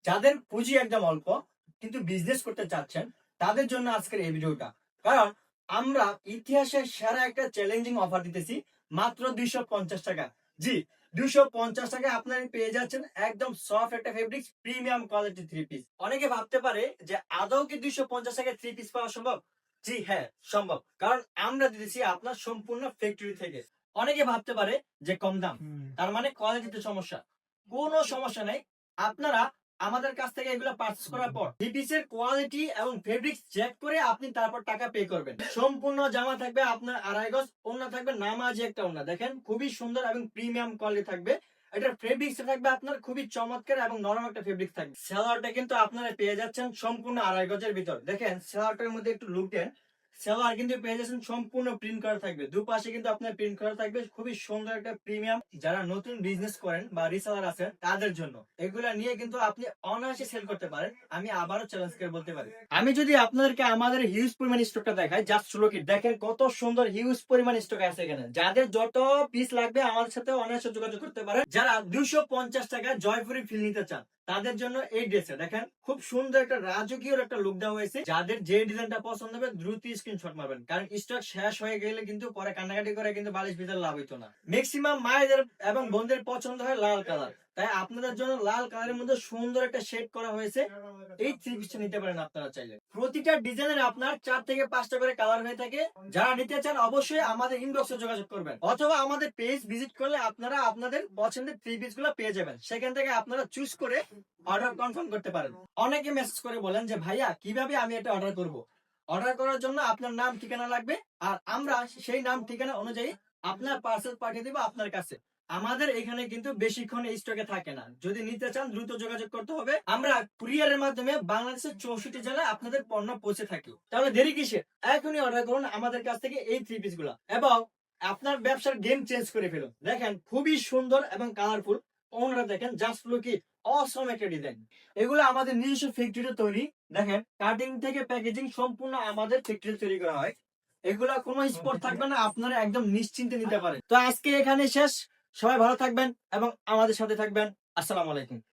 যাদের পুঁজি একদম অল্প কিন্তু বিজনেস করতে চাচ্ছেন তাদের জন্য আজকের এই ভিডিওটা। কারণ আমরা ইতিহাসের সেরা একটা চ্যালেঞ্জিং অফার দিতেছি মাত্র 250 টাকা। জি, 250 টাকায় আপনারা পেয়ে যাচ্ছেন একদম সফট একটা fabrics premium quality three piece. অনেকে ভাবতে পারে যে আদৌ কি 250 টাকায় থ্রি পিস পাওয়া সম্ভব? জি হ্যাঁ, সম্ভব। কারণ আমরা দিতেছি আপনার সম্পূর্ণ ফ্যাক্টরি থেকে। অনেকে ভাবতে পারে যে কম দাম, তার মানে কোয়ালিটিতে সমস্যা। কোনো সমস্যা নেই। আপনারা আমাদের কাছ থেকে এগুলো পারচেজ করার পর থ্রি পিসের কোয়ালিটি এবং ফেব্রিক্স চেক করে আপনি তারপর টাকা পে করবেন। সম্পূর্ণ জামা থাকবে আপনার 2.5 গজ, ওড়না থাকবে নামাজি একটা ওড়না, দেখেন খুবই সুন্দর এবং প্রিমিয়াম কোয়ালিটি থাকবে। এটার ফেব্রিক্স থাকবে আপনার খুবই চমৎকার এবং নরম একটা ফেব্রিক্স থাকবে। সেলোয়ারটা কিন্তু আপনারা পেয়ে যাচ্ছেন সম্পূর্ণ 2.5 গজের ভিতর। দেখেন সেলোয়ারটার মধ্যে একটু লুক দেন। সেলোয়ার কিন্তু পেয়ে যাচ্ছেন সম্পূর্ণ প্রিন্ট করা থাকবে, দুপাশে কিন্তু আপনার প্রিন্ট করা থাকবে, খুবই সুন্দর একটা প্রিমিয়াম। যারা নতুন বিজনেস করেন বা রিসেলার আছেন তাদের জন্য এগুলা নিয়ে কিন্তু আপনি অনায়াসে সেল করতে পারেন। আমি আবারও চ্যালেঞ্জ করে বলতে পারি। আমি যদি আপনাদেরকে আমাদের হিউজ পরিমাণ স্টকটা দেখাই, জাস্ট লুক ইট, দেখেন কত সুন্দর হিউজ পরিমাণ স্টক আছে এখানে। যাদের যত পিস লাগবে আমাদের সাথে অনায়াসে যোগাযোগ করতে পারেন। যারা 250 টাকা জয়পুরি ফিল নিতে চান তাদের জন্য এই ড্রেসটা দেখেন খুব সুন্দর একটা রাজকীয় একটা লুক দেওয়া হয়েছে। যাদের যে ডিজাইনটা পছন্দ হবে দ্রুত স্ক্রিনশট মারবেন, কারণ স্টক শেষ হয়ে গেলে কিন্তু পরে কান্নাকাটি করে কিন্তু বালিশ ভিতরে লাভ হইতো না। ম্যাক্সিমাম মায়েদের এবং বোনদের পছন্দ হয় লাল কালার, তাই আপনাদের জন্য লাল কালারের মধ্যে সুন্দর একটা শেড করা হয়েছে। এই থ্রি পিসটা নিতে পারেন আপনারা চাইলে। প্রতিটা ডিজাইনের আপনার 4 থেকে 5টা করে কালার হয়ে থাকে। যারা নিতে চান অবশ্যই আমাদের ইনবক্সে যোগাযোগ করবেন, অথবা আমাদের পেজ ভিজিট করলে আপনারা আপনাদের পছন্দের থ্রি পিস গুলো পেয়ে যাবেন। সেখান থেকে আপনারা চুজ করে অর্ডার কনফার্ম করতে পারেন। অনেকে মেসেজ করে বলেন যে ভাইয়া কিভাবে আমি এটা অর্ডার করব। অর্ডার করার জন্য আপনার নাম ঠিকানা লাগবে, আর আমরা সেই নাম ঠিকানা অনুযায়ী আপনার পার্সেল পাঠিয়ে দেবো আপনার কাছে। আমাদের এখানে কিন্তু বেশিক্ষণ স্টকে থাকে না, যদি নিতে চান দ্রুত যোগাযোগ করতে হবে। আমরা কুরিয়ারের মাধ্যমে বাংলাদেশের 64 জেলায় আপনাদের পণ্য পৌঁছে থাকি। তাহলে দেরি কিসে, এখনই অর্ডার করুন আমাদের কাছ থেকে এই থ্রি পিস গুলা এবং আপনার ব্যবসার গেম চেঞ্জ করে ফেলুন। দেখেন খুবই সুন্দর এবং কালারফুল। ওনারা দেখেন জাস্ট লুক ইট, অসম একটা ডিজাইন। এগুলো আমাদের নিজস্ব ফ্যাক্টরিতে তৈরি। দেখেন কাটিং থেকে প্যাকেজিং সম্পূর্ণ আমাদের ফ্যাক্টরিতে তৈরি করা হয়। এগুলা কোনো স্পট থাকবে না, আপনারা একদম নিশ্চিন্তে নিতে পারেন। তো আজকে এখানে শেষ। সবাই ভালো থাকবেন এবং আমাদের সাথে থাকবেন। আসসালামু আলাইকুম।